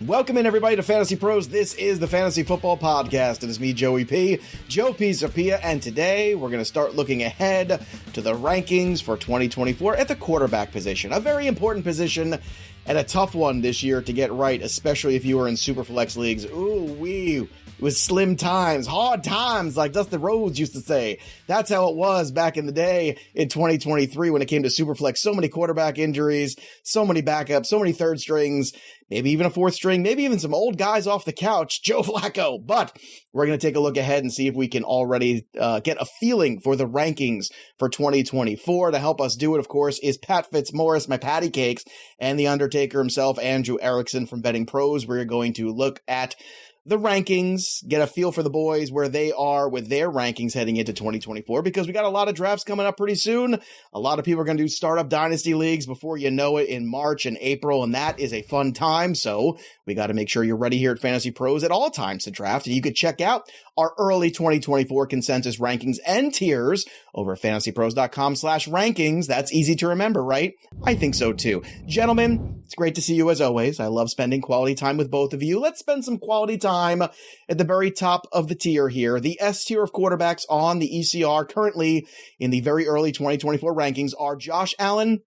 Welcome in, everybody, to Fantasy Pros. This is the Fantasy Football Podcast. It is me, Joey P, Joe Pisapia, and today we're going to start looking ahead to the rankings for 2024 at the quarterback position. A very important position and a tough one this year to get right, especially if you are in Superflex leagues. Ooh-wee. It was slim times, hard times, like Dustin Rhodes used to say. That's how it was back in the day in 2023 when it came to Superflex. So many quarterback injuries, so many backups, so many third strings, maybe even a fourth string, maybe even some old guys off the couch, Joe Flacco. But we're going to take a look ahead and see if we can already get a feeling for the rankings for 2024. To help us do it, of course, is Pat Fitzmaurice, my patty cakes, and the Undertaker himself, Andrew Erickson from Betting Pros. We're going to look at the rankings, get a feel for the boys, where they are with their rankings heading into 2024, because we got a lot of drafts coming up pretty soon. A lot of people are going to do startup dynasty leagues before you know it in March and April, and that is a fun time. So we got to make sure you're ready here at Fantasy Pros at all times to draft. And you could check out our early 2024 consensus rankings and tiers over at fantasypros.com/rankings. That's easy to remember, right? I think so too. Gentlemen, it's great to see you as always. I love spending quality time with both of you. Let's spend some quality time at the very top of the tier here. The S tier of quarterbacks on the ECR currently in the very early 2024 rankings are Josh Allen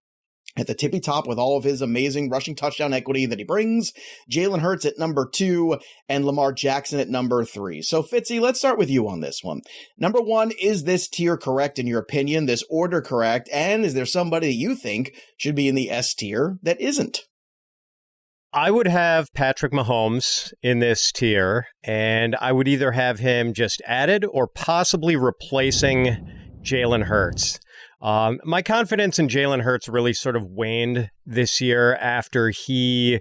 at the tippy top with all of his amazing rushing touchdown equity that he brings, Jalen Hurts at number 2, and Lamar Jackson at number 3. So, Fitzy, let's start with you on this one. Number 1, is this tier correct in your opinion? This order correct? And is there somebody that you think should be in the S tier that isn't? I would have Patrick Mahomes in this tier, and I would either have him just added or possibly replacing Jalen Hurts. My confidence in Jalen Hurts really sort of waned this year after he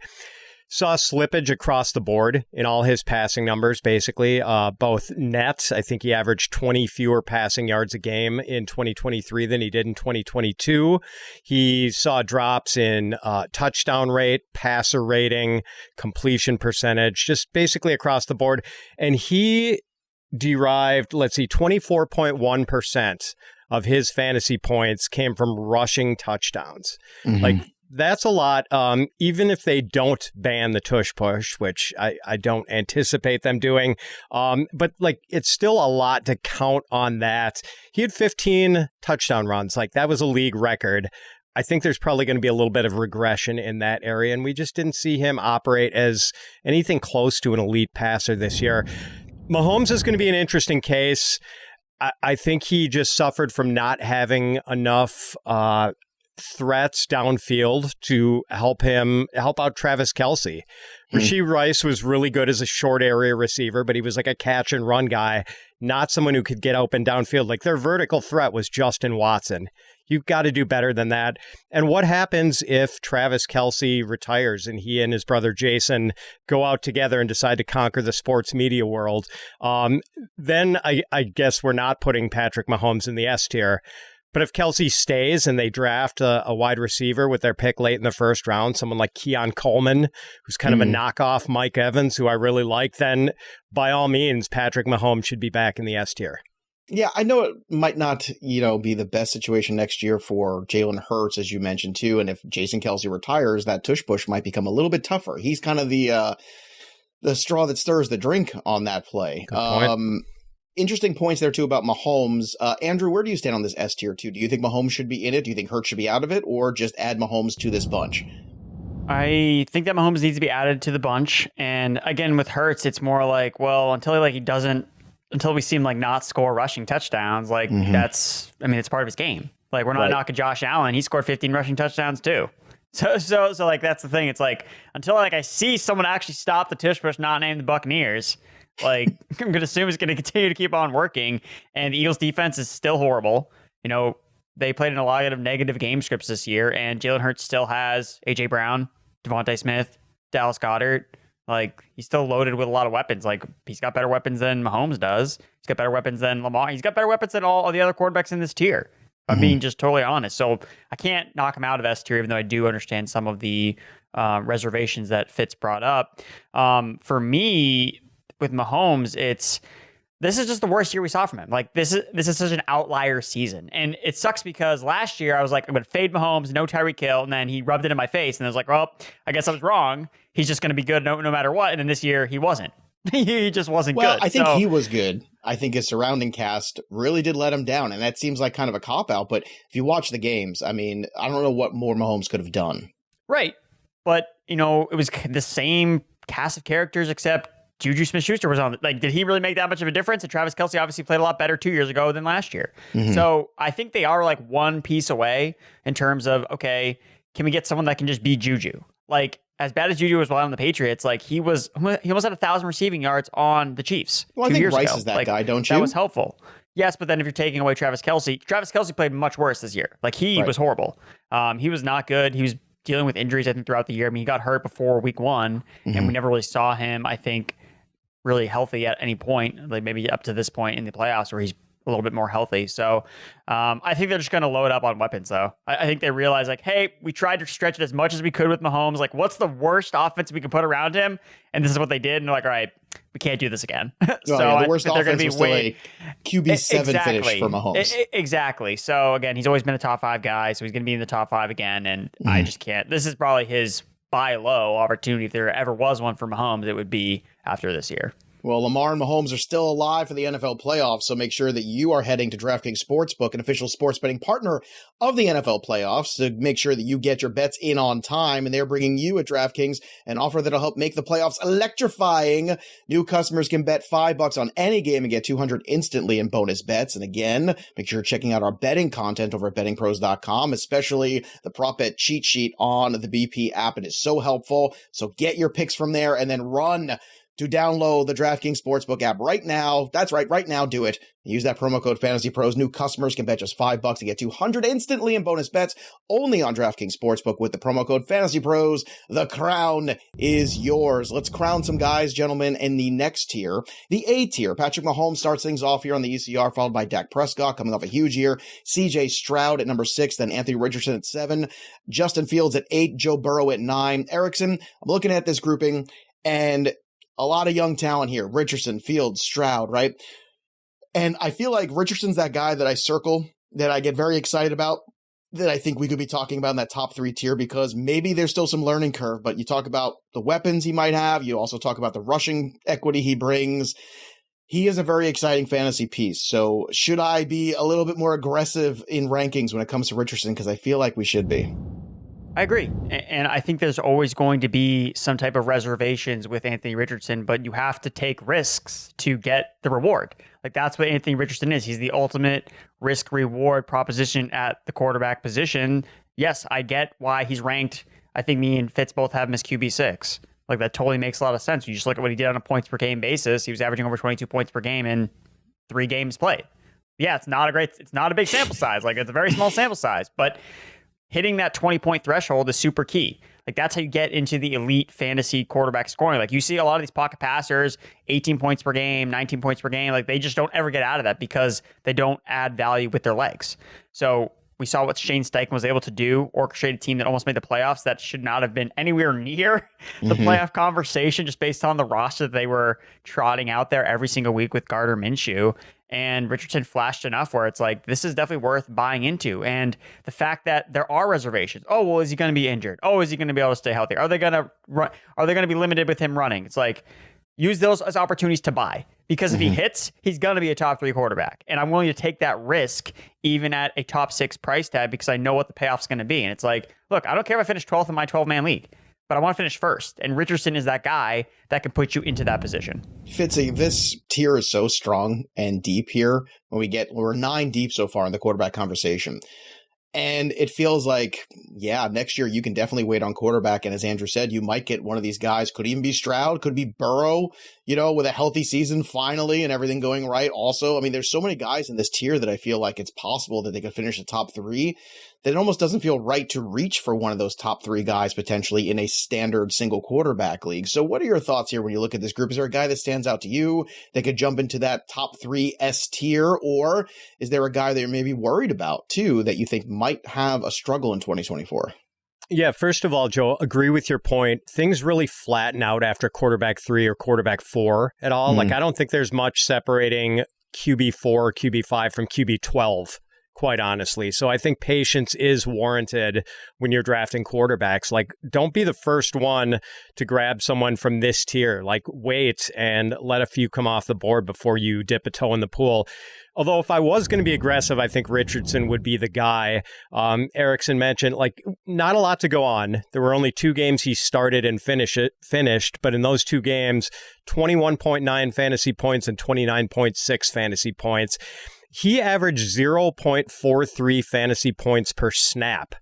saw slippage across the board in all his passing numbers, basically. Both nets, I think he averaged 20 fewer passing yards a game in 2023 than he did in 2022. He saw drops in touchdown rate, passer rating, completion percentage, just basically across the board. And he derived, 24.1% of his fantasy points came from rushing touchdowns. Mm-hmm. That's a lot, even if they don't ban the tush push, which I don't anticipate them doing. But it's still a lot to count on that. He had 15 touchdown runs. That was a league record. I think there's probably going to be a little bit of regression in that area, and we just didn't see him operate as anything close to an elite passer this year. Mahomes is going to be an interesting case. I think he just suffered from not having enough threats downfield to help out Travis Kelce. Rashee Rice was really good as a short area receiver, but he was like a catch and run guy, not someone who could get open downfield. Their vertical threat was Justin Watson. You've got to do better than that. And what happens if Travis Kelce retires and he and his brother Jason go out together and decide to conquer the sports media world? Then I guess we're not putting Patrick Mahomes in the S tier. But if Kelce stays and they draft a wide receiver with their pick late in the first round, someone like Keon Coleman, who's kind of a knockoff Mike Evans, who I really like, then by all means, Patrick Mahomes should be back in the S tier. Yeah, I know it might not, be the best situation next year for Jalen Hurts, as you mentioned, too. And if Jason Kelce retires, that tush push might become a little bit tougher. He's kind of the straw that stirs the drink on that play. Good point. Interesting points there, too, about Mahomes. Andrew, where do you stand on this S tier, too? Do you think Mahomes should be in it? Do you think Hurts should be out of it? Or just add Mahomes to this bunch? I think that Mahomes needs to be added to the bunch. And again, with Hurts, it's more until we see him not score rushing touchdowns, it's part of his game. We're not knocking Josh Allen. He scored 15 rushing touchdowns too. So that's the thing. It's until I see someone actually stop the tush push, not name the Buccaneers, I'm going to assume it's going to continue to keep on working. And the Eagles defense is still horrible. They played in a lot of negative game scripts this year, and Jalen Hurts still has A.J. Brown, Devontae Smith, Dallas Goedert. He's still loaded with a lot of weapons. He's got better weapons than Mahomes does. He's got better weapons than Lamar. He's got better weapons than all of the other quarterbacks in this tier. I'm being just totally honest. So I can't knock him out of S tier, even though I do understand some of the reservations that Fitz brought up. For me, with Mahomes, it's this is just the worst year we saw from him. Like this is such an outlier season. And it sucks because last year I was like, I'm going to fade Mahomes, no Tyreek Hill. And then he rubbed it in my face. And I was like, well, I guess I was wrong. He's just going to be good no matter what. And then this year he wasn't. He just wasn't good. I think he was good. I think his surrounding cast really did let him down. And that seems like kind of a cop-out. But if you watch the games, I mean, I don't know what more Mahomes could have done. Right. But, it was the same cast of characters except Juju Smith-Schuster was on. Like, did he really make that much of a difference? And Travis Kelce obviously played a lot better 2 years ago than last year. So I think they are like one piece away in terms of, okay, can we get someone that can just be Juju? Like, as bad as Juju was on the Patriots, like he almost had 1,000 receiving yards on the Chiefs. Well, I think Rice is that guy, don't you? That was helpful. Yes, but then if you're taking away Travis Kelce played much worse this year. Like he was horrible. He was not good. He was dealing with injuries, I think, throughout the year. I mean, he got hurt before week 1, and we never really saw him, I think, really healthy at any point, like maybe up to this point in the playoffs where he's a little bit more healthy. So I think they're just going to load up on weapons, though. I think they realize, like, hey, we tried to stretch it as much as we could with Mahomes. Like, what's the worst offense we can put around him? And this is what they did. And they're like, all right, we can't do this again. The worst offense was still a QB7 finish for Mahomes. Exactly. So, again, he's always been a top 5 guy, so he's going to be in the top 5 again. And I just can't. This is probably his buy low opportunity. If there ever was one for Mahomes, it would be after this year. Well, Lamar and Mahomes are still alive for the NFL playoffs, so make sure that you are heading to DraftKings Sportsbook, an official sports betting partner of the NFL playoffs, to make sure that you get your bets in on time. And they're bringing you at DraftKings an offer that'll help make the playoffs electrifying. New customers can bet $5 on any game and get $200 instantly in bonus bets. And again, make sure you're checking out our betting content over at bettingpros.com, especially the prop bet cheat sheet on the BP app. It is so helpful. So get your picks from there and then run to download the DraftKings Sportsbook app right now. That's right now, do it. Use that promo code FANTASYPROS. New customers can bet just $5 to get $200 instantly in bonus bets only on DraftKings Sportsbook with the promo code FANTASYPROS. The crown is yours. Let's crown some guys, gentlemen, in the next tier. The A tier. Patrick Mahomes starts things off here on the ECR, followed by Dak Prescott coming off a huge year. CJ Stroud at number 6, then Anthony Richardson at 7. Justin Fields at 8. Joe Burrow at 9. Erickson, I'm looking at this grouping, and a lot of young talent here. Richardson, Fields, Stroud, right? And I feel like Richardson's that guy that I circle, that I get very excited about, that I think we could be talking about in that top 3 tier, because maybe there's still some learning curve, but you talk about the weapons he might have. You also talk about the rushing equity he brings. He is a very exciting fantasy piece. So should I be a little bit more aggressive in rankings when it comes to Richardson? Because I feel like we should be. I agree. And I think there's always going to be some type of reservations with Anthony Richardson, but you have to take risks to get the reward. Like, that's what Anthony Richardson is. He's the ultimate risk reward proposition at the quarterback position. Yes, I get why he's ranked. I think me and Fitz both have him as QB6. Like, that totally makes a lot of sense. You just look at what he did on a points per game basis. He was averaging over 22 points per game in 3 games played. Yeah, it's not a big sample size. Like, it's a very small sample size, but hitting that 20-point threshold is super key. Like, that's how you get into the elite fantasy quarterback scoring. Like, you see a lot of these pocket passers, 18 points per game, 19 points per game. Like, they just don't ever get out of that because they don't add value with their legs. So we saw what Shane Steichen was able to do, orchestrate a team that almost made the playoffs that should not have been anywhere near the playoff conversation just based on the roster that they were trotting out there every single week with Gardner Minshew. And Richardson flashed enough where it's like, this is definitely worth buying into. And the fact that there are reservations. Oh, well, is he going to be injured? Oh, is he going to be able to stay healthy? Are they going to run? Are they going to be limited with him running? It's like, use those as opportunities to buy, because if he hits, he's going to be a top 3 quarterback. And I'm willing to take that risk even at a top 6 price tag because I know what the payoff's going to be. And it's like, look, I don't care if I finish 12th in my 12-man league, but I want to finish first. And Richardson is that guy that can put you into that position. Fitzy, this tier is so strong and deep here. We're 9 deep so far in the quarterback conversation. And it feels like, yeah, next year you can definitely wait on quarterback. And as Andrew said, you might get one of these guys. Could even be Stroud, could be Burrow, with a healthy season finally and everything going right. Also, I mean, there's so many guys in this tier that I feel like it's possible that they could finish the top 3, that it almost doesn't feel right to reach for one of those top 3 guys potentially in a standard single quarterback league. So what are your thoughts here when you look at this group? Is there a guy that stands out to you that could jump into that top 3 S tier? Or is there a guy that you're maybe worried about too that you think might have a struggle in 2024? Yeah, first of all, Joe, agree with your point. Things really flatten out after quarterback 3 or quarterback 4 at all. Like, I don't think there's much separating QB4, QB5 from QB12, quite honestly. So I think patience is warranted when you're drafting quarterbacks. Like, don't be the first one to grab someone from this tier. Like, wait and let a few come off the board before you dip a toe in the pool. Although if I was going to be aggressive, I think Richardson would be the guy. Erickson mentioned, like, not a lot to go on. There were only 2 games he started and finished, but in those 2 games, 21.9 fantasy points and 29.6 fantasy points. He averaged 0.43 fantasy points per snap.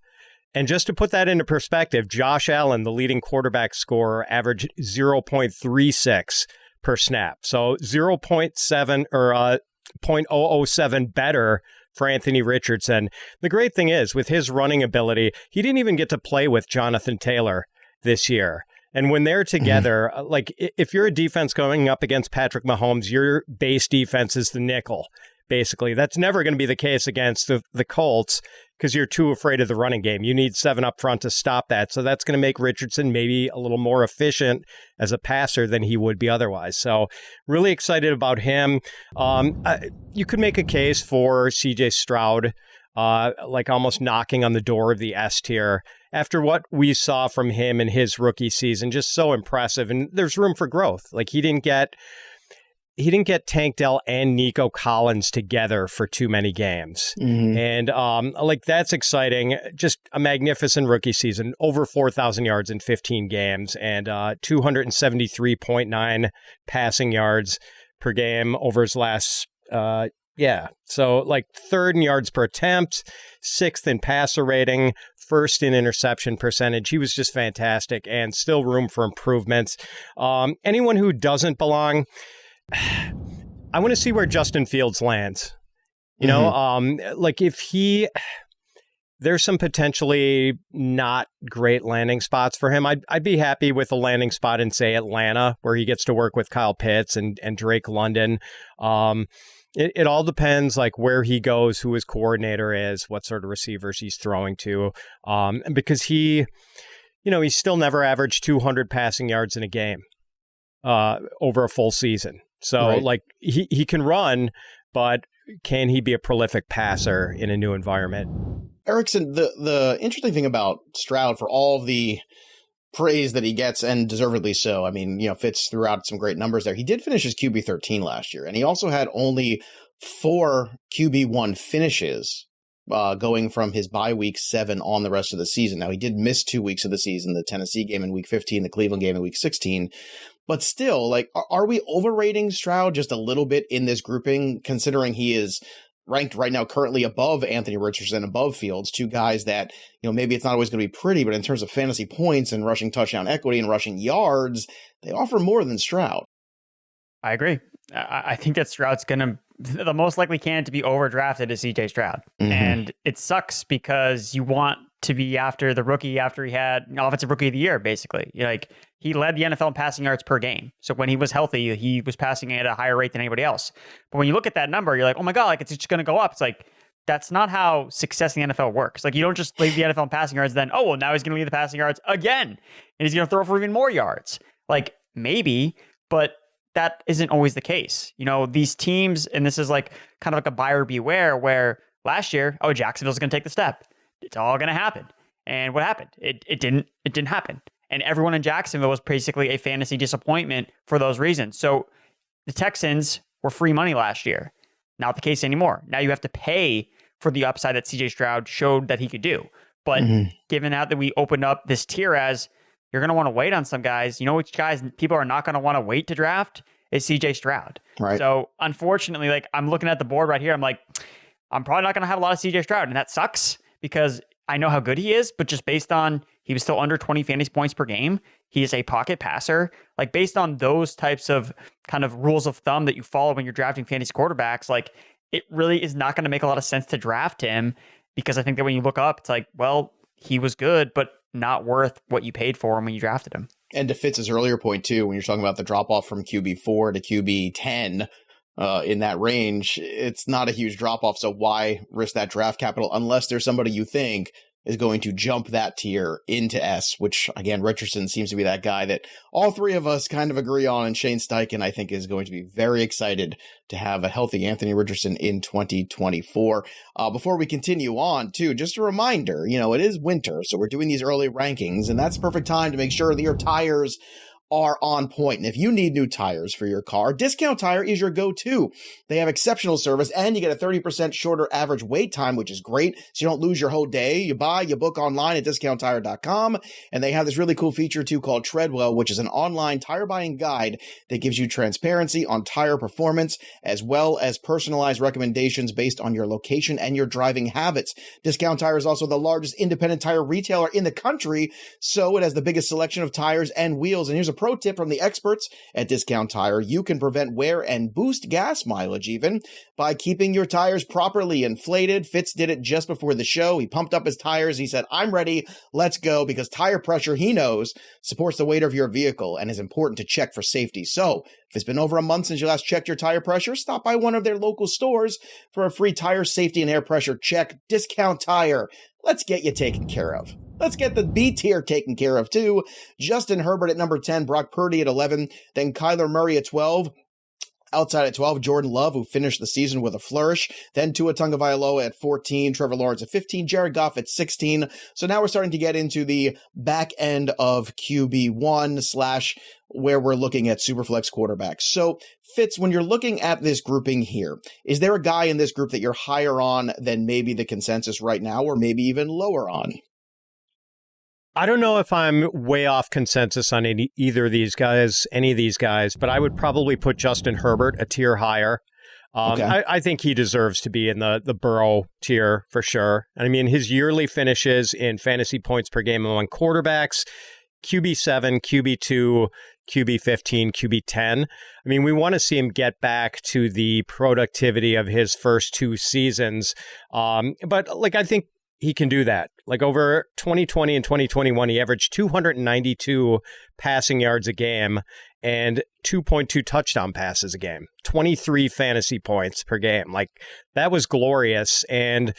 And just to put that into perspective, Josh Allen, the leading quarterback scorer, averaged 0.36 per snap. So 0.7 or 0.007 better for Anthony Richardson. The great thing is, with his running ability, he didn't even get to play with Jonathan Taylor this year. And when they're together, like, if you're a defense going up against Patrick Mahomes, your base defense is the nickel, basically. That's never going to be the case against the Colts because you're too afraid of the running game. You need 7 up front to stop that. So that's going to make Richardson maybe a little more efficient as a passer than he would be otherwise. So really excited about him. You could make a case for CJ Stroud, like almost knocking on the door of the S tier. After what we saw from him in his rookie season, just so impressive. And there's room for growth. Like, he didn't get Tank Dell and Nico Collins together for too many games. And like, that's exciting. Just a magnificent rookie season, over 4,000 yards in 15 games and 273.9 passing yards per game over his last, So like 3rd in yards per attempt, 6th in passer rating, 1st in interception percentage. He was just fantastic and still room for improvements. Anyone who doesn't belong, I want to see where Justin Fields lands. You know, like, there's some potentially not great landing spots for him. I'd be happy with a landing spot in, say, Atlanta, where he gets to work with Kyle Pitts and Drake London. It all depends, like, where he goes, who his coordinator is, what sort of receivers he's throwing to. Because he still never averaged 200 passing yards in a game over a full season. So, like, he can run, but can he be a prolific passer in a new environment? Erickson, the interesting thing about Stroud, for all of the praise that he gets, and deservedly so, I mean, Fitz threw out some great numbers there. He did finish his QB 13 last year, and he also had only 4 QB1 finishes going from his bye week 7 on the rest of the season. Now, he did miss 2 weeks of the season, the Tennessee game in week 15, the Cleveland game in week 16. But still, like, are we overrating Stroud just a little bit in this grouping, considering he is ranked right now currently above Anthony Richardson, above Fields, 2 guys that, maybe it's not always going to be pretty, but in terms of fantasy points and rushing touchdown equity and rushing yards, they offer more than Stroud. I agree. I think that Stroud's going to, the most likely candidate to be overdrafted is CJ Stroud. And it sucks because you want to be after the rookie after he had offensive rookie of the year, basically. Like, he led the NFL in passing yards per game. So when he was healthy, he was passing at a higher rate than anybody else. But when you look at that number, you're like, oh my God, like, it's just going to go up. It's like, that's not how success in the NFL works. Like, you don't just lead the NFL in passing yards, then, oh, well, now he's going to lead the passing yards again. And he's going to throw for even more yards. Like, maybe, but that isn't always the case. These teams, and this is like kind of like a buyer beware, where last year, Jacksonville's going to take the step. It's all going to happen. And what happened? It didn't happen. And everyone in Jacksonville was basically a fantasy disappointment for those reasons. So the Texans were free money last year. Not the case anymore. Now you have to pay for the upside that CJ Stroud showed that he could do. But given out that we opened up this tier as you're going to want to wait on some guys, which guys people are not going to want to wait to draft is CJ Stroud. Right. So unfortunately, like, I'm looking at the board right here. I'm like, I'm probably not going to have a lot of CJ Stroud. And that sucks because I know how good he is, but just based on he was still under 20 fantasy points per game. He is a pocket passer. Like, based on those types of kind of rules of thumb that you follow when you're drafting fantasy quarterbacks, like, it really is not going to make a lot of sense to draft him, because I think that when you look up, it's like, well, he was good, but not worth what you paid for him when you drafted him. And to Fitz's earlier point, too, when you're talking about the drop-off from QB4 to QB10 in that range, it's not a huge drop-off, so why risk that draft capital unless there's somebody you think is going to jump that tier into S, which, again, Richardson seems to be that guy that all three of us kind of agree on, and Shane Steichen, I think, is going to be very excited to have a healthy Anthony Richardson in 2024. Before we continue on, too, just a reminder, it is winter, so we're doing these early rankings, and that's the perfect time to make sure that your tires are on point. And if you need new tires for your car, Discount Tire is your go-to. They have exceptional service, and you get a 30% shorter average wait time, which is great, so you don't lose your whole day. You book online at discounttire.com, and they have this really cool feature, too, called Treadwell, which is an online tire buying guide that gives you transparency on tire performance, as well as personalized recommendations based on your location and your driving habits. Discount Tire is also the largest independent tire retailer in the country, so it has the biggest selection of tires and wheels. And here's a pro tip from the experts at Discount Tire. You can prevent wear and boost gas mileage even by keeping your tires properly inflated. Fitz did it just before the show. He pumped up his tires. He said, "I'm ready. Let's go," because tire pressure, he knows, supports the weight of your vehicle and is important to check for safety. So if it's been over a month since you last checked your tire pressure, stop by one of their local stores for a free tire safety and air pressure check. Discount Tire. Let's get you taken care of. Let's get the B tier taken care of, too. Justin Herbert at number 10, Brock Purdy at 11, then Kyler Murray at 12. Outside at 12, Jordan Love, who finished the season with a flourish. Then Tua Tagovailoa at 14, Trevor Lawrence at 15, Jared Goff at 16. So now we're starting to get into the back end of QB1 / where we're looking at Superflex quarterbacks. So, Fitz, when you're looking at this grouping here, is there a guy in this group that you're higher on than maybe the consensus right now, or maybe even lower on? I don't know if I'm way off consensus on any of these guys, but I would probably put Justin Herbert a tier higher. Okay. I think he deserves to be in the Burrow tier for sure. I mean, his yearly finishes in fantasy points per game among quarterbacks, QB7, QB2, QB15, QB10. I mean, we want to see him get back to the productivity of his first two seasons. But I think he can do that. Over 2020 and 2021, he averaged 292 passing yards a game and 2.2 touchdown passes a game, 23 fantasy points per game. That was glorious. And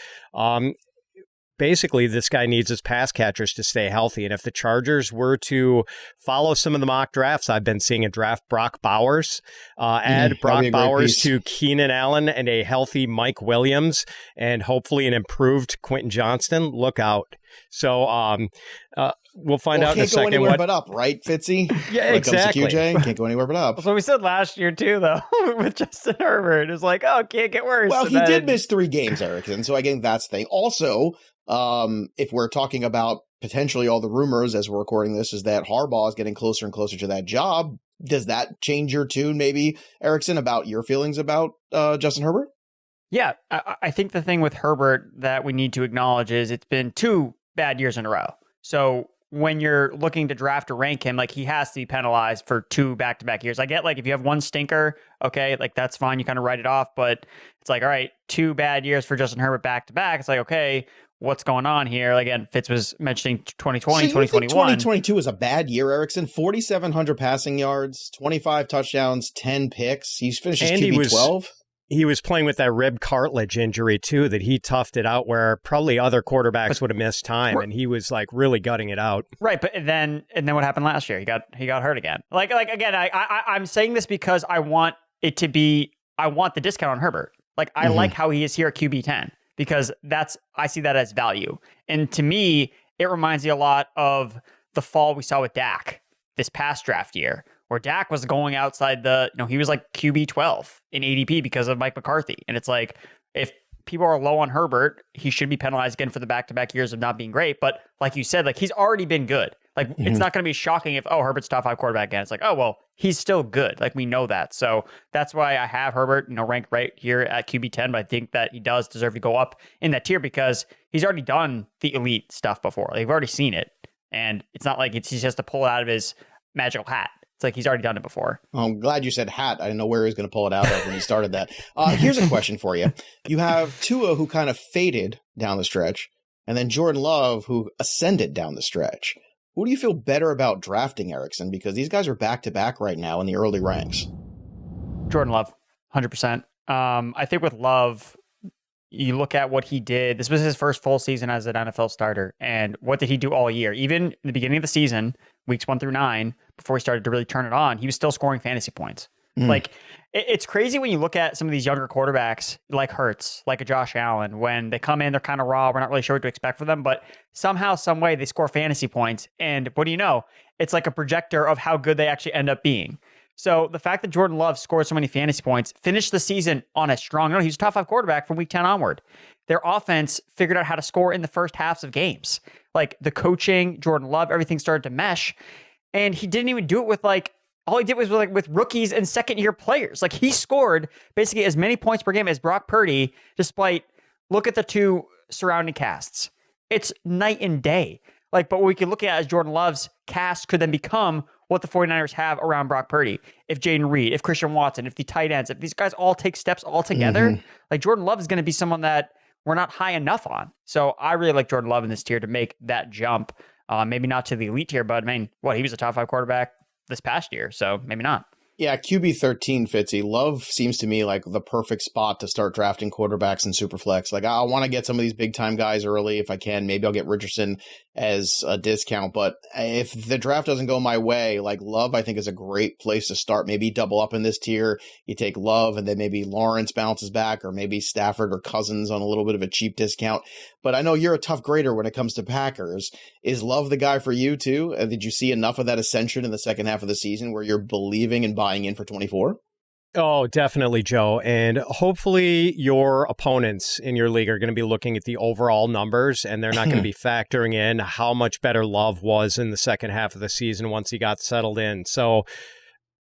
basically, this guy needs his pass catchers to stay healthy. And if the Chargers were to follow some of the mock drafts I've been seeing and draft Brock Bowers, add Brock Bowers to Keenan Allen and a healthy Mike Williams, and hopefully an improved Quentin Johnston, look out. So we'll find out in a second. Can't go anywhere but up, right, Fitzy? Yeah, exactly. Can't go anywhere but up. That's what we said last year, too, though, with Justin Herbert. It was can't get worse. Well, he did miss 3 games, Erickson, so I think that's the thing. Also, if we're talking about potentially all the rumors as we're recording this is that Harbaugh is getting closer and closer to that job, does that change your tune, maybe, Erickson, about your feelings about Justin Herbert? Yeah, I think the thing with Herbert that we need to acknowledge is it's been 2 bad years in a row. So when you're looking to draft or rank him, he has to be penalized for 2 back-to-back years. I get if you have 1 stinker, okay, that's fine. You kind of write it off, but it's all right, 2 bad years for Justin Herbert back-to-back. It's okay, what's going on here? Again, Fitz was mentioning 2020, 2021. 2022 is a bad year, Erickson. 4,700 passing yards, 25 touchdowns, 10 picks. He's finished his QB 12. He was playing with that rib cartilage injury, too, that he toughed it out where probably other quarterbacks would have missed time, and he was really gutting it out. Right, but then what happened last year? He got hurt again. Again, I'm saying this because I want the discount on Herbert. I like how he is here at QB 10 because I see that as value. And to me, it reminds me a lot of the fall we saw with Dak this past draft year, where Dak was going outside he was QB 12 in ADP because of Mike McCarthy. And it's if people are low on Herbert, he should be penalized again for the back-to-back years of not being great. But like you said, he's already been good. It's not going to be shocking if, Herbert's top 5 quarterback again. It's he's still good. We know that. So that's why I have Herbert, ranked right here at QB 10. But I think that he does deserve to go up in that tier because he's already done the elite stuff before. We've already seen it. And it's not he just has to pull it out of his magical hat. It's he's already done it before. Oh, I'm glad you said hat. I didn't know where he was going to pull it out of when he started that. Here's a question for you. You have Tua, who kind of faded down the stretch, and then Jordan Love, who ascended down the stretch. Who do you feel better about drafting, Erickson? Because these guys are back-to-back right now in the early ranks. Jordan Love, 100%. I think with Love, you look at what he did. This was his first full season as an NFL starter. And what did he do all year? Even in the beginning of the season, weeks 1 through 9, before he started to really turn it on, he was still scoring fantasy points. Like, it's crazy when you look at some of these younger quarterbacks like Hurts, like a Josh Allen, when they come in, they're kind of raw. We're not really sure what to expect for them, but somehow, some way, they score fantasy points. And what do you know? It's like a projector of how good they actually end up being. So the fact that Jordan Love scored so many fantasy points, finished the season on a strong note, he's a top 5 quarterback from week 10 onward. Their offense figured out how to score in the first halves of games. Like, the coaching, Jordan Love, everything started to mesh. And he didn't even do it with all he did was with rookies and second-year players. Like, he scored basically as many points per game as Brock Purdy, despite, look at the two surrounding casts. It's night and day. Like, but what we can look at as Jordan Love's cast could then become what the 49ers have around Brock Purdy. If Jaden Reed, if Christian Watson, if the tight ends, if these guys all take steps all together, like, Jordan Love is going to be someone that we're not high enough on. So I really like Jordan Love in this tier to make that jump. Maybe not to the elite tier, but I mean, he was a top 5 quarterback this past year, so maybe not. Yeah, QB 13, Fitzy. Love seems to me like the perfect spot to start drafting quarterbacks in Superflex. Like, I want to get some of these big time guys early if I can. Maybe I'll get Richardson as a discount. But if the draft doesn't go my way, like, Love, I think, is a great place to start. Maybe double up in this tier. You take Love, and then maybe Lawrence bounces back, or maybe Stafford or Cousins on a little bit of a cheap discount. But I know you're a tough grader when it comes to Packers. Is Love the guy for you, too? Did you see enough of that ascension in the second half of the season where you're believing and buying in for 24? Oh, definitely, Joe. And hopefully your opponents in your league are going to be looking at the overall numbers, and they're not going to be factoring in how much better Love was in the second half of the season once he got settled in. So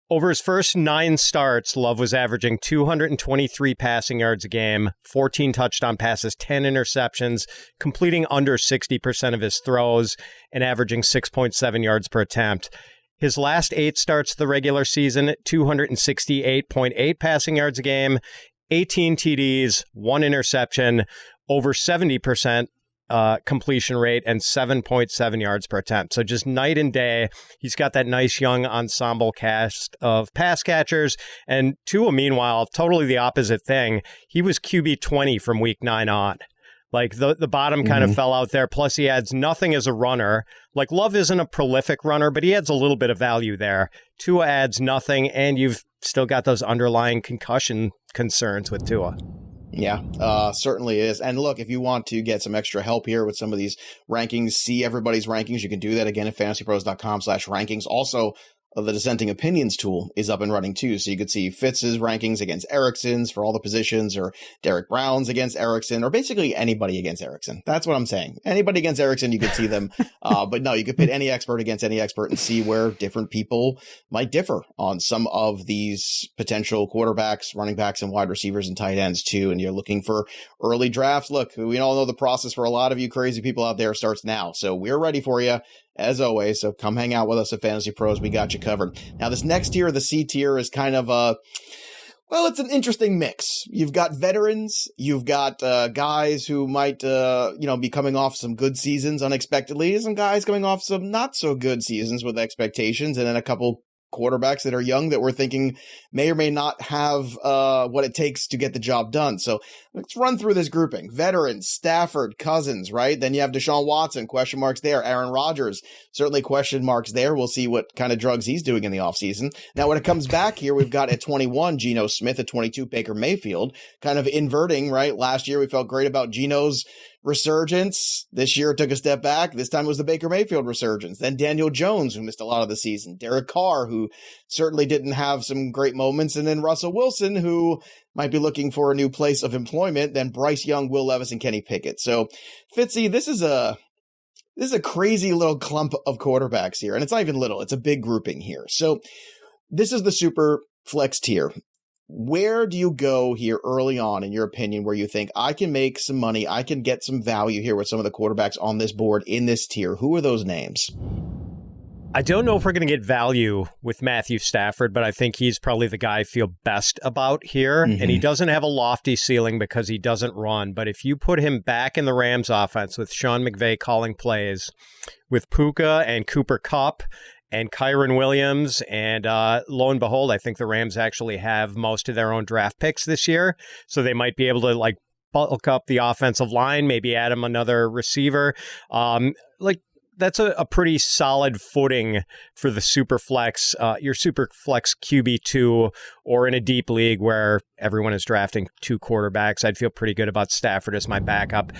over his first 9 starts, Love was averaging 223 passing yards a game, 14 touchdown passes, 10 interceptions, completing under 60% of his throws, and averaging 6.7 yards per attempt. His last 8 starts of the regular season, 268.8 passing yards a game, 18 TDs, 1 interception, over 70% completion rate, and 7.7 yards per attempt. So just night and day. He's got that nice young ensemble cast of pass catchers. And Tua, meanwhile, totally the opposite thing. He was QB 20 from week 9 on. Like, the bottom kind of fell out there. Plus, he adds nothing as a runner. Like, Love isn't a prolific runner, but he adds a little bit of value there. Tua adds nothing, and you've still got those underlying concussion concerns with Tua. Yeah, certainly is. And look, if you want to get some extra help here with some of these rankings, see everybody's rankings, you can do that again at fantasypros.com/rankings. Also, the dissenting opinions tool is up and running too. So you could see Fitz's rankings against Erickson's for all the positions, or Derek Brown's against Erickson, or basically anybody against Erickson. That's what I'm saying. Anybody against Erickson, you could see them. But no, you could pit any expert against any expert and see where different people might differ on some of these potential quarterbacks, running backs, and wide receivers and tight ends too. And you're looking for early drafts. Look, we all know the process for a lot of you crazy people out there starts now. So we're ready for you, as always. So come hang out with us at Fantasy Pros. We got you covered. Now, this next tier, the C tier, is kind of it's an interesting mix. You've got veterans, you've got guys who might be coming off some good seasons unexpectedly, some guys coming off some not so good seasons with expectations, and then a couple quarterbacks that are young that we're thinking may or may not have what it takes to get the job done. So let's run through this grouping. Veterans, Stafford, Cousins, right? Then you have Deshaun Watson, question marks there. Aaron Rodgers, certainly question marks there. We'll see what kind of drugs he's doing in the offseason. Now, when it comes back here, we've got at 21, Geno Smith, at 22, Baker Mayfield, kind of inverting, right? Last year, we felt great about Geno's resurgence. This year it took a step back. This time it was the Baker Mayfield resurgence. Then Daniel Jones, who missed a lot of the season. Derek Carr, who certainly didn't have some great moments. And then Russell Wilson, who might be looking for a new place of employment. Then Bryce Young, Will Levis, and Kenny Pickett. So, Fitzy, this is a crazy little clump of quarterbacks here. And it's not even little. It's a big grouping here. So this is the super flex tier. Where do you go here early on, in your opinion, where you think I can make some money, I can get some value here with some of the quarterbacks on this board in this tier? Who are those names? I don't know if we're going to get value with Matthew Stafford, but I think he's probably the guy I feel best about here. And he doesn't have a lofty ceiling because he doesn't run. But if you put him back in the Rams offense with Sean McVay calling plays, with Puka and Cooper Kupp and Kyron Williams, and lo and behold, I think the Rams actually have most of their own draft picks this year. So they might be able to bulk up the offensive line, maybe add him another receiver. That's a pretty solid footing for the super flex, your super flex QB2, or in a deep league where everyone is drafting 2 quarterbacks. I'd feel pretty good about Stafford as my backup.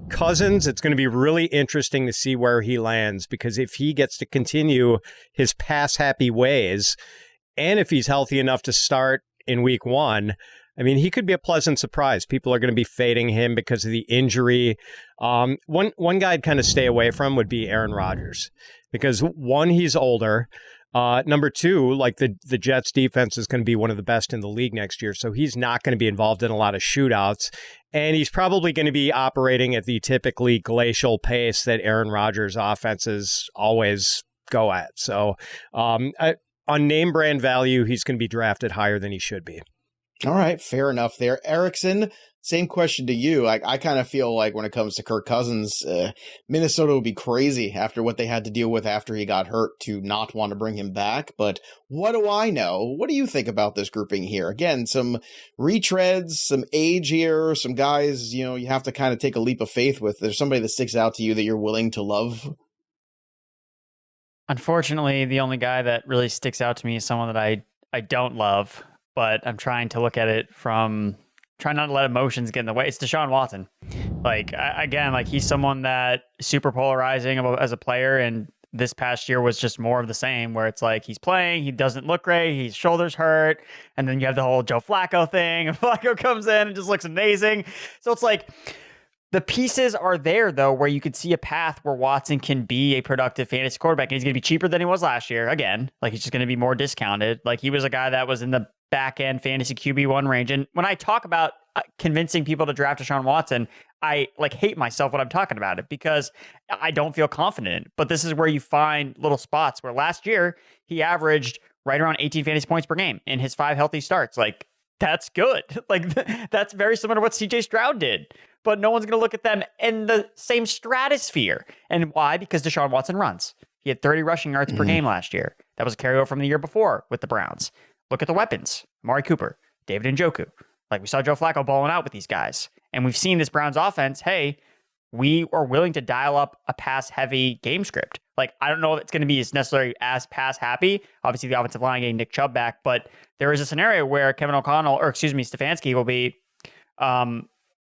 Cousins, it's going to be really interesting to see where he lands, because if he gets to continue his pass-happy ways, and if he's healthy enough to start in week 1, I mean, he could be a pleasant surprise. People are going to be fading him because of the injury. One guy I'd kind of stay away from would be Aaron Rodgers, because 1, he's older. Number 2, like the Jets defense is going to be one of the best in the league next year, so he's not going to be involved in a lot of shootouts, and he's probably going to be operating at the typically glacial pace that Aaron Rodgers' offenses always go at. So on name brand value, he's going to be drafted higher than he should be. All right, fair enough there. Erickson, same question to you. I kind of feel like when it comes to Kirk Cousins, Minnesota would be crazy after what they had to deal with after he got hurt to not want to bring him back. But what do I know? What do you think about this grouping here? Again, some retreads, some age here, some guys, you have to kind of take a leap of faith with. There's somebody that sticks out to you that you're willing to love? Unfortunately, the only guy that really sticks out to me is someone that I don't love, but I'm trying to look at it from trying not to let emotions get in the way. It's Deshaun Watson. He's someone that super polarizing as a player, and this past year was just more of the same, where it's like he's playing, he doesn't look great, his shoulders hurt, and then you have the whole Joe Flacco thing, and Flacco comes in and just looks amazing. So it's like the pieces are there, though, where you could see a path where Watson can be a productive fantasy quarterback, and he's going to be cheaper than he was last year. Again, he's just going to be more discounted. He was a guy that was in the back end fantasy QB1 range. And when I talk about convincing people to draft Deshaun Watson, I hate myself when I'm talking about it, because I don't feel confident in it. But this is where you find little spots where last year he averaged right around 18 fantasy points per game in his 5 healthy starts. That's good. That's very similar to what CJ Stroud did. But no one's going to look at them in the same stratosphere. And why? Because Deshaun Watson runs. He had 30 rushing yards per game last year. That was a carryover from the year before with the Browns. Look at the weapons. Amari Cooper, David Njoku. We saw Joe Flacco balling out with these guys. And we've seen this Browns offense, hey, we are willing to dial up a pass-heavy game script. I don't know if it's going to be as necessarily as pass-happy. Obviously, the offensive line getting Nick Chubb back. But there is a scenario where Stefanski will be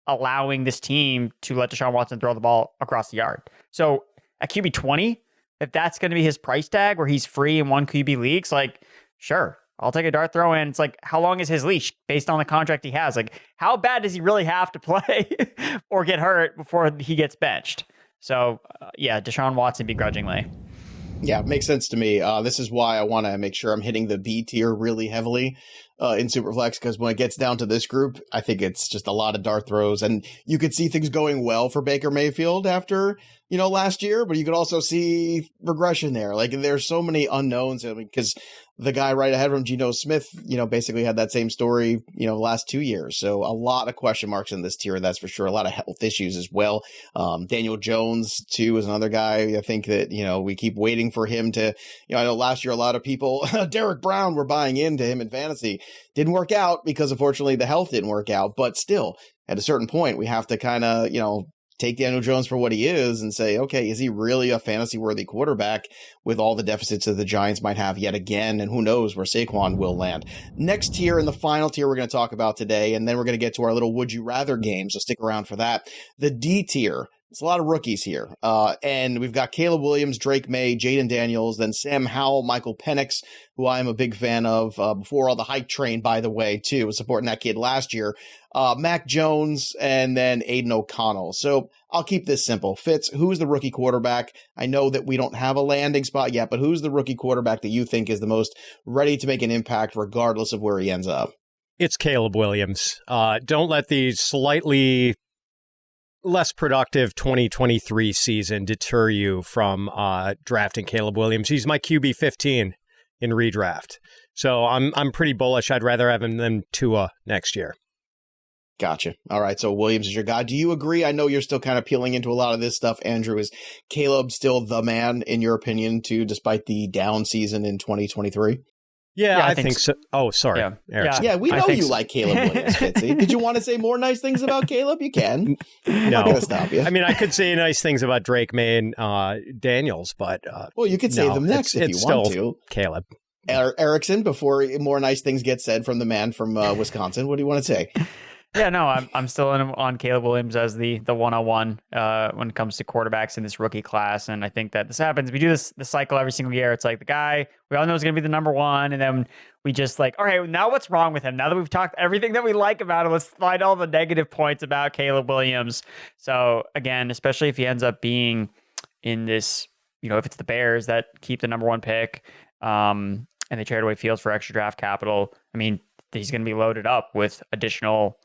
allowing this team to let Deshaun Watson throw the ball across the yard. So at QB 20, if that's going to be his price tag where he's free in 1 QB leagues, sure, I'll take a dart throw in. It's how long is his leash based on the contract he has? How bad does he really have to play or get hurt before he gets benched? So, Deshaun Watson begrudgingly. Yeah, makes sense to me. This is why I want to make sure I'm hitting the B tier really heavily in Superflex, because when it gets down to this group, I think it's just a lot of dart throws. And you could see things going well for Baker Mayfield after, last year, but you could also see regression there. There's so many unknowns, because the guy right ahead from Geno Smith, basically had that same story, last 2 years. So a lot of question marks in this tier, that's for sure. A lot of health issues as well. Daniel Jones, too, is another guy. I think that, we keep waiting for him to, I know last year a lot of people, Derek Brown, were buying into him in fantasy. Didn't work out because, unfortunately, the health didn't work out. But still, at a certain point, we have to kind of, take Daniel Jones for what he is and say, okay, is he really a fantasy-worthy quarterback with all the deficits that the Giants might have yet again? And who knows where Saquon will land. Next tier, and the final tier we're going to talk about today, and then we're going to get to our little Would You Rather game, so stick around for that. The D tier. It's a lot of rookies here. And we've got Caleb Williams, Drake May, Jaden Daniels, then Sam Howell, Michael Penix, who I am a big fan of, before all the hype train, by the way, too, was supporting that kid last year. Mac Jones, and then Aiden O'Connell. So I'll keep this simple. Fitz, who's the rookie quarterback? I know that we don't have a landing spot yet, but who's the rookie quarterback that you think is the most ready to make an impact regardless of where he ends up? It's Caleb Williams. Don't let the slightly less productive 2023 season deter you from drafting Caleb Williams. He's my QB 15 in redraft. So I'm pretty bullish. I'd rather have him than Tua next year. Gotcha. All right. So Williams is your guy. Do you agree? I know you're still kind of peeling into a lot of this stuff. Andrew, is Caleb still the man in your opinion too, despite the down season in 2023? Yeah, I think so. Oh, sorry. Yeah, we know you like Caleb Williams, Fitzy. Did you want to say more nice things about Caleb? You can. I'm not going to stop you. I mean, I could say nice things about Drake May and Daniels, but... well, you could say them next if you want to. Caleb. Erickson, before more nice things get said from the man from Wisconsin, what do you want to say? Yeah, no, I'm still on Caleb Williams as the 101 when it comes to quarterbacks in this rookie class. And I think that this happens. We do this cycle every single year. It's like the guy we all know is going to be the number one. And then we just like, all right, now what's wrong with him? Now that we've talked everything that we like about him, let's find all the negative points about Caleb Williams. So again, especially if he ends up being in this, if it's the Bears that keep the number one pick and they trade away Fields for extra draft capital, I mean, he's going to be loaded up with additional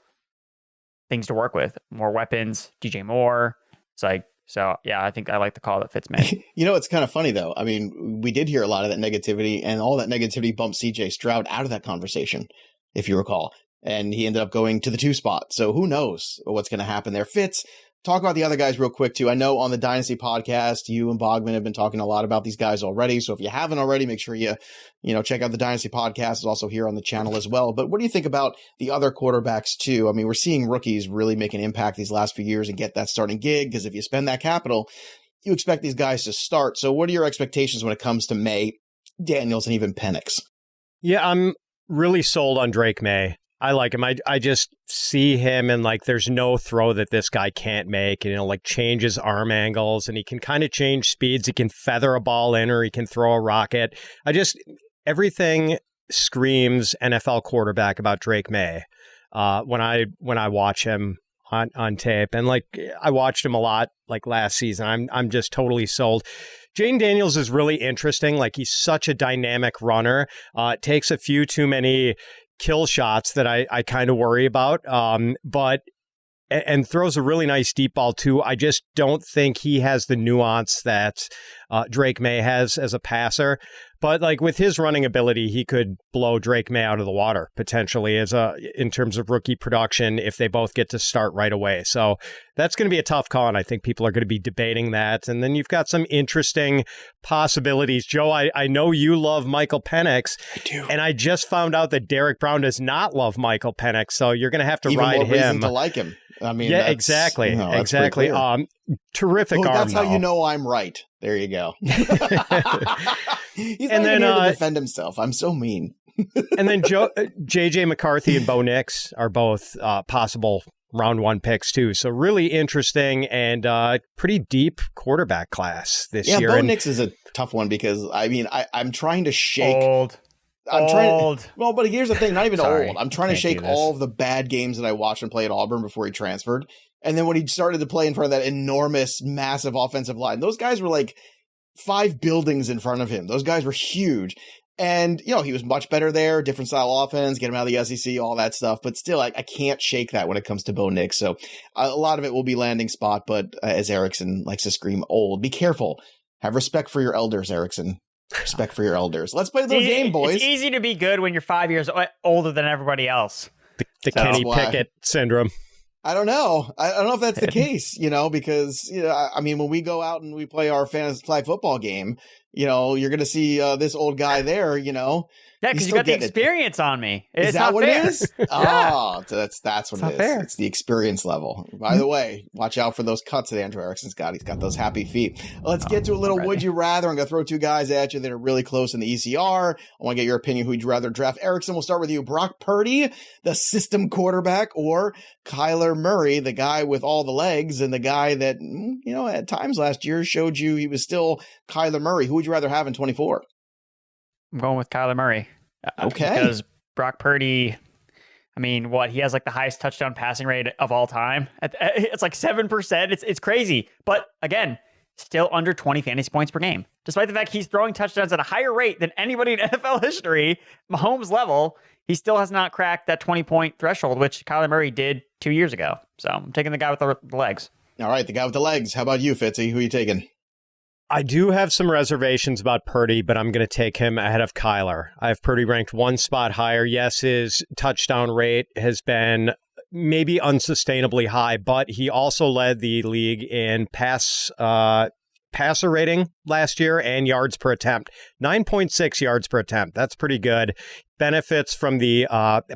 things to work with, more weapons, DJ Moore. It's like, so yeah, I think I like the call that fits me. It's kind of funny though. I mean, we did hear a lot of that negativity, and all that negativity bumped CJ Stroud out of that conversation, if you recall. And he ended up going to the 2 spot. So who knows what's going to happen there. Fitz, talk about the other guys real quick too. I know on the Dynasty podcast, you and Bogman have been talking a lot about these guys already. So if you haven't already, make sure you check out the Dynasty podcast. It's also here on the channel as well. But what do you think about the other quarterbacks too? I mean, we're seeing rookies really make an impact these last few years and get that starting gig, because if you spend that capital, you expect these guys to start. So what are your expectations when it comes to May, Daniels, and even Penix? Yeah, I'm really sold on Drake May. I like him. I just see him, and like there's no throw that this guy can't make, and like change his arm angles, and he can kind of change speeds. He can feather a ball in, or he can throw a rocket. Everything screams NFL quarterback about Drake May when I watch him on tape, and like I watched him a lot like last season. I'm just totally sold. Jaden Daniels is really interesting. Like he's such a dynamic runner. Takes a few too many kill shots that I kind of worry about, but throws a really nice deep ball too. I just don't think he has the nuance that Drake May has as a passer. But like with his running ability, he could blow Drake May out of the water potentially in terms of rookie production if they both get to start right away. So that's going to be a tough call, and I think people are going to be debating that. And then you've got some interesting possibilities. Joe, I know you love Michael Penix. I do. And I just found out that Derek Brown does not love Michael Penix, so you're going to have to even ride more him. Reason to like him. I mean, yeah, exactly. Exactly. Terrific arm. That's how though. you know I'm right. There you go. He's not even here to defend himself. I'm so mean. And then JJ McCarthy and Bo Nix are both possible round 1 picks too. So really interesting and pretty deep quarterback class this year. Yeah, Bo Nix is a tough one because I mean I'm trying to shake. Well, but here's the thing, not even old. I'm trying to shake all of the bad games that I watched him play at Auburn before he transferred. And then when he started to play in front of that enormous, massive offensive line, those guys were like 5 buildings in front of him. Those guys were huge. And, he was much better there, different style offense, get him out of the SEC, all that stuff. But still, I can't shake that when it comes to Bo Nix. So a lot of it will be landing spot. But as Erickson likes to scream, old. Be careful. Have respect for your elders, Erickson. Respect for your elders. Let's play a little game, boys. It's easy to be good when you're 5 years older than everybody else. The Kenny Pickett syndrome. I don't know. I don't know if that's the case, because, I mean, when we go out and we play our fantasy flag football game, you're going to see this old guy there, Yeah, because you got the experience on me. Is that what it is? Yeah. Oh, that's what it is. Fair. It's the experience level. By the way, watch out for those cuts that Andrew Erickson's got. He's got those happy feet. Let's get to a little would you rather. I'm going to throw 2 guys at you that are really close in the ECR. I want to get your opinion who you'd rather draft. Erickson, we'll start with you. Brock Purdy, the system quarterback, or Kyler Murray, the guy with all the legs and the guy that, at times last year showed you he was still Kyler Murray. Who would you rather have in 24? I'm going with Kyler Murray. Okay. Because Brock Purdy, I mean, he has like the highest touchdown passing rate of all time. It's like 7%. It's crazy. But again, still under 20 fantasy points per game. Despite the fact he's throwing touchdowns at a higher rate than anybody in NFL history, Mahomes level, he still has not cracked that 20-point threshold, which Kyler Murray did 2 years ago. So I'm taking the guy with the legs. All right, the guy with the legs. How about you, Fitzy? Who are you taking? I do have some reservations about Purdy, but I'm going to take him ahead of Kyler. I have Purdy ranked 1 spot higher. Yes, his touchdown rate has been maybe unsustainably high, but he also led the league in pass passer rating last year and yards per attempt. 9.6 yards per attempt. That's pretty good. Benefits from the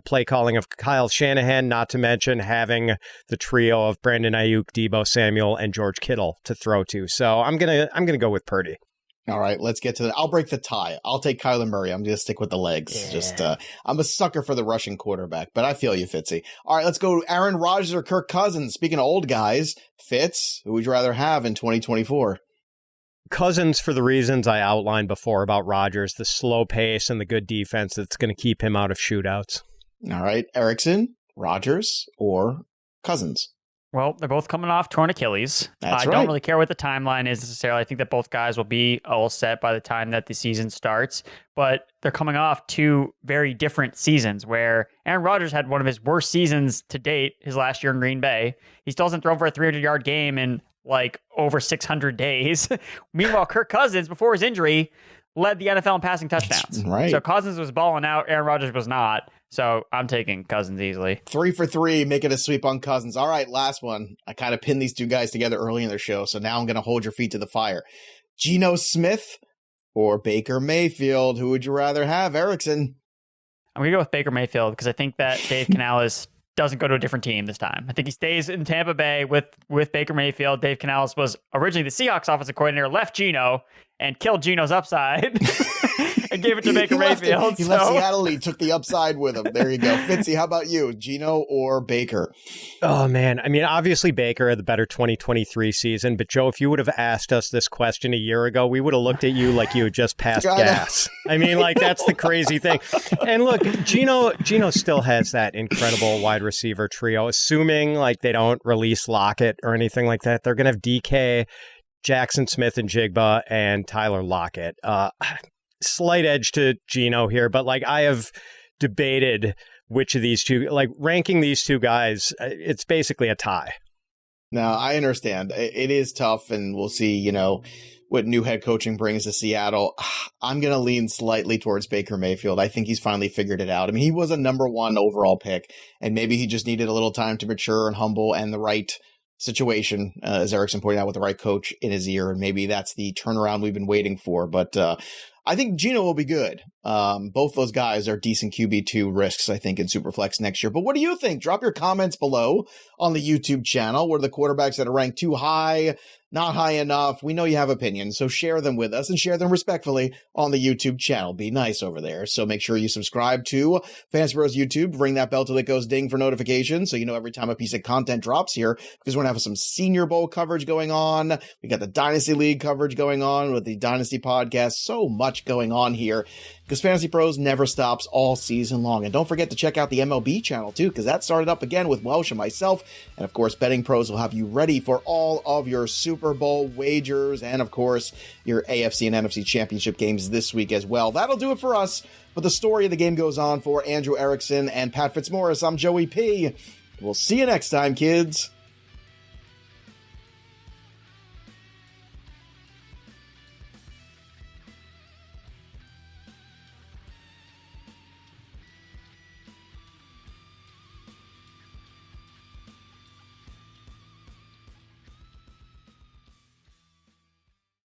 play calling of Kyle Shanahan, not to mention having the trio of Brandon Ayuk, Deebo Samuel, and George Kittle to throw to. So I'm gonna go with Purdy. All right, let's get to that. I'll break the tie. I'll take Kyler Murray. I'm going to stick with the legs. Yeah. I'm a sucker for the rushing quarterback, but I feel you, Fitzy. All right, let's go to Aaron Rodgers or Kirk Cousins. Speaking of old guys, Fitz, who would you rather have in 2024? Cousins, for the reasons I outlined before about Rodgers, the slow pace and the good defense that's going to keep him out of shootouts. All right, Erickson, Rodgers, or Cousins? Well, they're both coming off torn Achilles. That's I don't really care what the timeline is necessarily. I think that both guys will be all set by the time that the season starts. But they're coming off two very different seasons where Aaron Rodgers had one of his worst seasons to date, his last year in Green Bay. He still hasn't thrown for a 300-yard game in like over 600 days. Meanwhile, Kirk Cousins, before his injury, led the NFL in passing touchdowns. Right. So Cousins was balling out. Aaron Rodgers was not. So I'm taking Cousins easily. 3 for 3, making a sweep on Cousins. All right, last one. I kind of pinned these two guys together early in their show, so now I'm going to hold your feet to the fire. Geno Smith or Baker Mayfield? Who would you rather have, Erickson? I'm going to go with Baker Mayfield because I think that Dave Canales doesn't go to a different team this time. I think he stays in Tampa Bay with Baker Mayfield. Dave Canales was originally the Seahawks offensive coordinator, left Geno and killed Geno's upside and gave it to Baker Mayfield. He left Seattle. He took the upside with him. There you go. Fitzy, how about you? Geno or Baker? Oh, man. I mean, obviously Baker had the better 2023 season. But, Joe, if you would have asked us this question a year ago, we would have looked at you like you had just passed gas. I mean, like, that's the crazy thing. And look, Geno still has that incredible wide receiver trio. Assuming, like, they don't release Lockett or anything like that, they're going to have DK, Jackson Smith and Jigba, and Tyler Lockett. Slight edge to Geno here, but like I have debated which of these two, like ranking these two guys, it's basically a tie. No, I understand. It is tough, and we'll see, what new head coaching brings to Seattle. I'm going to lean slightly towards Baker Mayfield. I think he's finally figured it out. I mean, he was a number 1 overall pick, and maybe he just needed a little time to mature and humble and the right situation, as Erickson pointed out, with the right coach in his ear, and maybe that's the turnaround we've been waiting for. But I think Geno will be good. Both those guys are decent QB2 risks, I think, in Superflex next year. But what do you think? Drop your comments below on the YouTube channel. What are the quarterbacks that are ranked too high, not high enough? We know you have opinions, so share them with us and share them respectfully on the YouTube channel. Be nice over there. So make sure you subscribe to FantasyPros YouTube. Ring that bell till it goes ding for notifications so you know every time a piece of content drops here, because we're going to have some Senior Bowl coverage going on. We got the Dynasty League coverage going on with the Dynasty podcast. So much going on here, because Fantasy Pros never stops all season long. And don't forget to check out the MLB channel too, because that started up again with Welsh and myself. And of course, Betting Pros will have you ready for all of your Super Bowl wagers and of course your AFC and NFC championship games this week as well. That'll do it for us. But the story of the game goes on for Andrew Erickson and Pat Fitzmaurice. I'm Joey P. We'll see you next time, kids.